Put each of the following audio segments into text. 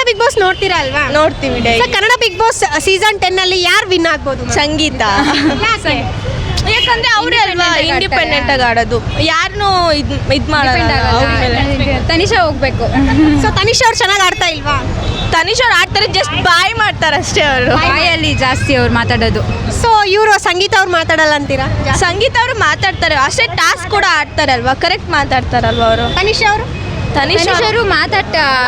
Big boss ನೋಡ್ತೀರಾ ಅಲ್ವಾ? ನೋಡ್ತೀವಿ So, Kannada big boss season 10 ಅಲ್ಲಿ ಯಾರು ವಿನ್ ಆಗ್ಬೋದು? ಸಂಗೀತ. ಯಾಕೆ? ಯಾಕಂದ್ರೆ ಅವರೇ ಅಲ್ವಾ ಇಂಡಿಪೆಂಡೆಂಟ್ ಆಗಿ ಆಡೋದು, ಯಾರನ್ನೂ ಇದು ಮಾಡಲ್ಲ. ತನಿಷಾ ಹೋಗ್ಬೇಕು. ಸೊ ತನಿಷ್ ಅವ್ರು ಚೆನ್ನಾಗಿ ಆಡ್ತಾ ಇಲ್ವಾ? ತನಿಷ್ ಅವ್ರು ಆಡ್ತಾರೆ, ಜಸ್ಟ್ ಬಾಯ್ ಮಾಡ್ತಾರೆ ಅಷ್ಟೇ ಅವರು. ಬಾಯಲ್ಲಿ ಜಾಸ್ತಿ ಅವ್ರು ಮಾತಾಡೋದು. ಸೊ ಇವರು ಸಂಗೀತ ಅವ್ರು ಮಾತಾಡಲ್ಲ ಅಂತೀರಾ? ಸಂಗೀತ ಅವರು ಮಾತಾಡ್ತಾರೆ ಅಷ್ಟೇ, ಟಾಸ್ಕ್ ಕೂಡ ಆಡ್ತಾರೆ ಅಲ್ವಾ, ಕರೆಕ್ಟ್ ಮಾತಾಡ್ತಾರಲ್ವಾ ಅವರು. ತನಿಷ್ ಅವರು ತನಿಷರು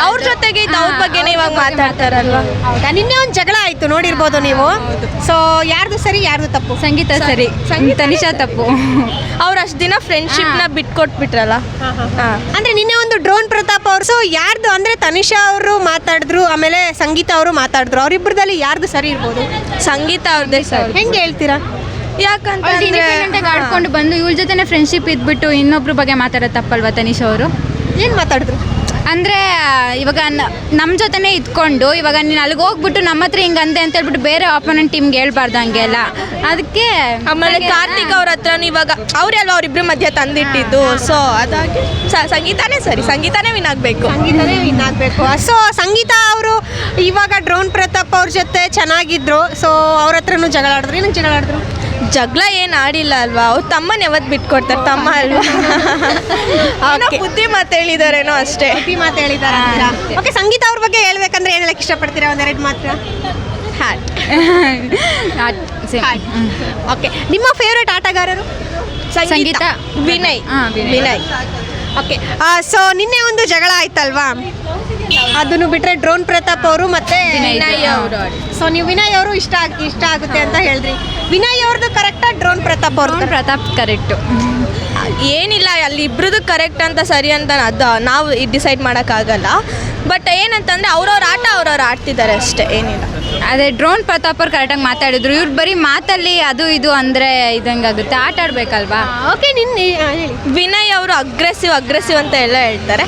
ಅವ್ರ ಜೊತೆಗೆ ಅವ್ರ ಬಗ್ಗೆನೇ ಇವಾಗ ಮಾತಾಡ್ತಾರಲ್ವಾ. ಹೌದಾ? ನಿನ್ನೆ ಒಂದು ಜಗಳ ಆಯ್ತು, ನೋಡಿರ್ಬೋದು ನೀವು. ಸೊ ಯಾರ್ದು ಸರಿ ಯಾರ್ದು ತಪ್ಪು? ಸಂಗೀತ ಸರಿ, ತನಿಷಾ ತಪ್ಪು. ಅವ್ರು ಅಷ್ಟು ದಿನ ಫ್ರೆಂಡ್ಶಿಪ್ನ ಬಿಟ್ಕೊಟ್ಬಿಟ್ರಲ್ಲ. ಅಂದ್ರೆ ನಿನ್ನೆ ಒಂದು ಡ್ರೋನ್ ಪ್ರತಾಪ್ ಅವರು. ಸೊ ಯಾರ್ದು ಅಂದ್ರೆ ತನಿಷಾ ಅವರು ಮಾತಾಡಿದ್ರು, ಆಮೇಲೆ ಸಂಗೀತ ಅವರು ಮಾತಾಡಿದ್ರು. ಅವರಿಬ್ಬರದಲ್ಲಿ ಯಾರ್ದು ಸರಿ ಇರ್ಬೋದು? ಸಂಗೀತ ಅವ್ರದ್ದೇ ಸರಿ. ಹೆಂಗೆ ಹೇಳ್ತೀರಾ? ಯಾಕಂತಂದ್ರೆ ಆಡ್ಕೊಂಡು ಬಂದು ಇವ್ರ ಜೊತೆನೆ ಫ್ರೆಂಡ್ಶಿಪ್ ಇದ್ಬಿಟ್ಟು ಇನ್ನೊಬ್ರ ಬಗ್ಗೆ ಮಾತಾಡೋದು ತಪ್ಪಲ್ವಾ ತನಿಷಾ ಅವರು? ಏನು ಮಾತಾಡಿದ್ರು? ಅಂದರೆ ಇವಾಗ ನಮ್ಮ ಜೊತೆನೇ ಇದ್ಕೊಂಡು ಇವಾಗ ನೀನು ಅಲ್ಲಿಗೆ ಹೋಗ್ಬಿಟ್ಟು ನಮ್ಮ ಹತ್ರ ಹಿಂಗೆ ಅಂದೆ ಅಂತ ಹೇಳ್ಬಿಟ್ಟು ಬೇರೆ ಆಪೋನೆಂಟ್ ಟೀಮ್ಗೆ ಹೇಳ್ಬಾರ್ದು ಹಂಗೆಲ್ಲ. ಅದಕ್ಕೆ ಆಮೇಲೆ ಕಾರ್ತಿಕ್ ಅವ್ರ ಹತ್ರನೂ ಇವಾಗ ಅವರೆಲ್ಲ ಅವರಿಬ್ಬರ ಮಧ್ಯೆ ತಂದಿಟ್ಟಿದ್ದು. ಸೊ ಅದಾಗಿ ಸಂಗೀತಾನೇ ಸರಿ, ಸಂಗೀತಾನೇ ವಿನ್ ಆಗಬೇಕು. ಸಂಗೀತನೇ ವಿನ್ ಆಗಬೇಕು. ಸೊ ಸಂಗೀತ ಅವರು ಇವಾಗ ಡ್ರೋನ್ ಪ್ರತಾಪ್ ಅವ್ರ ಜೊತೆ ಚೆನ್ನಾಗಿದ್ರು. ಸೊ ಅವ್ರ ಹತ್ರನೂ ಜಗಳ ಆಡಿದ್ರು. ಏನಕ್ಕೆ ಜಗಳ ಆಡಿದ್ರು? ಜಗಳ ಏನು ಆಡಿಲ್ಲ ಅಲ್ವಾ, ಅವ್ರು ತಮ್ಮನ ಯಾವತ್ತು ಬಿಟ್ಕೊಡ್ತಾರೆ, ತಮ್ಮ ಅಲ್ವಾ. ಬುದ್ಧಿ ಮಾತು ಹೇಳಿದಾರೇನೋ ಅಷ್ಟೇ. ಬುದ್ಧಿ ಮಾತು ಹೇಳಿದಾರ. ಓಕೆ, ಸಂಗೀತ ಅವ್ರ ಬಗ್ಗೆ ಹೇಳ್ಬೇಕಂದ್ರೆ ಏನು ಹೇಳಕ್ಕೆ ಇಷ್ಟಪಡ್ತೀರಾ? ಒಂದೆರಡು ಮಾತ್ರ. ಹ್ಯಾಟ್. ಓಕೆ, ನಿಮ್ಮ ಫೇವ್ರೆಟ್ ಆಟಗಾರರು? ಸಂಗೀತ, ವಿನಯ್. ವಿನಯ್. ಓಕೆ, ಸೊ ನಿನ್ನೆ ಒಂದು ಜಗಳ ಆಯ್ತಲ್ವಾ? ಅದನ್ನು ಬಿಟ್ರೆ ಡ್ರೋನ್ ಪ್ರತಾಪ್ ಅವರು ಮತ್ತೆ ವಿನಯ್ ಅವರು. ಸೊ ನೀವು ವಿನಯ್ ಅವರು ಇಷ್ಟ ಆಗುತ್ತೆ ಅಂತ ಹೇಳಿದ್ರಿ. ವಿನಯ್ ಅವ್ರದ್ದು ಕರೆಕ್ಟಾ, ಡ್ರೋನ್ ಪ್ರತಾಪ್ ಅವ್ರದ್ದು? ಪ್ರತಾಪ್ ಕರೆಕ್ಟು. ಏನಿಲ್ಲ, ಅಲ್ಲಿ ಇಬ್ರದ್ದು ಕರೆಕ್ಟ್ ಅಂತ ಸರಿ ಅಂತ ನಾವು ಡಿಸೈಡ್ ಮಾಡೋಕ್ಕಾಗಲ್ಲ. ಬಟ್ ಏನಂತಂದರೆ ಅವ್ರವ್ರ ಆಟ ಅವ್ರವ್ರು ಆಡ್ತಿದ್ದಾರೆ ಅಷ್ಟೇ, ಏನಿಲ್ಲ. ಅದೇ ಡ್ರೋನ್ ಪ್ರತಾಪ್ ಅವ್ರು ಕರೆಕ್ಟಾಗಿ ಮಾತಾಡಿದ್ರು. ಇವ್ರು ಬರೀ ಮಾತಲ್ಲಿ ಅದು ಇದು ಅಂದರೆ ಇದಂಗಾಗುತ್ತೆ, ಆಟ ಆಡಬೇಕಲ್ವಾ? ಓಕೆ, ಹೇಳಿ. ವಿನಯ್ ಅವರು ಅಗ್ರೆಸಿವ್ ಅಂತ ಎಲ್ಲ ಹೇಳ್ತಾರೆ.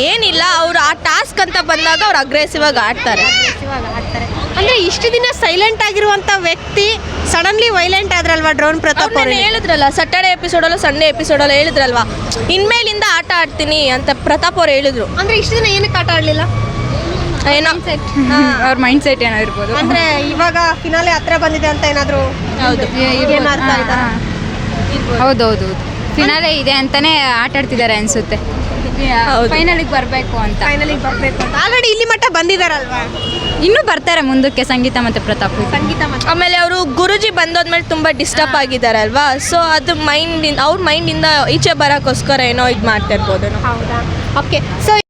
ಏನಿಲ್ಲ, ಅವರು ಆ ಟಾಸ್ಕ್ ಅಂತ ಬಂದಾಗ ಅವ್ರು ಅಗ್ರೆಸಿವ್ ಆಗಿ ಆಡ್ತಾರೆ. ಅಂದ್ರೆ ಇಷ್ಟು ದಿನ ಸೈಲೆಂಟ್ ಆಗಿರುವಂತ ವ್ಯಕ್ತಿ ಸಡನ್ಲಿ ವೈಲೆಂಟ್ ಆದ್ರಲ್ವಾ ಡ್ರೋನ್ ಪ್ರತಾಪ್ ಅವರು? ಹೇಳಿದ್ರಲ್ಲ ಸ್ಯಾಟರ್ಡೇ ಎಪಿಸೋಡಲ್ಲೂ ಸಂಡೇ ಎಪಿಸೋಡಲ್ಲೂ ಹೇಳಿದ್ರಲ್ವಾ, ಇನ್ಮೇಲಿಂದ ಆಟ ಆಡ್ತೀನಿ ಅಂತ ಪ್ರತಾಪ್ ಅವ್ರು ಹೇಳಿದ್ರು. ಅಂದ್ರೆ ಇಷ್ಟು ದಿನ ಏನಕ್ಕೆ ಆಟ ಆಡಲಿಲ್ಲ? ಏನೋ ಅವ್ರ ಮೈಂಡ್ ಸೆಟ್ ಏನೋ ಇರ್ಬೋದು. ಅಂದ್ರೆ ಇವಾಗ ಫಿನಾಲೆ ಹತ್ರ ಬಂದಿದೆ ಅಂತ ಏನಾದ್ರು? ಹೌದೌದು, ಫಿನಾಲೆ ಇದೆ ಅಂತಾನೆ ಆಟ ಆಡ್ತಿದ್ದಾರೆ ಅನ್ಸುತ್ತೆ. ಫೈನಲಿಗೆ ಬರಬೇಕು ಅಂತ. ಫೈನಲಿಗೆ ಬರಬೇಕು ಅಂತ ಆಲ್ರೆಡಿ ಇಲ್ಲಿ ಮಟ್ಟ ಬಂದಿದಾರಲ್ವಾ? ಇನ್ನೂ ಬರ್ತಾರೆ ಮುಂದಕ್ಕೆ ಸಂಗೀತ ಮತ್ತು ಪ್ರತಾಪ್. ಆಮೇಲೆ ಅವರು ಗುರುಜಿ ಬಂದೋದ್ಮೇಲೆ ತುಂಬ ಡಿಸ್ಟರ್ಬ್ ಆಗಿದ್ದಾರೆ ಅಲ್ವಾ. ಸೊ ಅದು ಅವ್ರ ಮೈಂಡಿಂದ ಈಚೆ ಬರೋಕ್ಕೋಸ್ಕರ ಏನೋ ಇದು ಮಾಡ್ತಾ ಇರ್ಬೋದು. ಹೌದಾ? Okay, so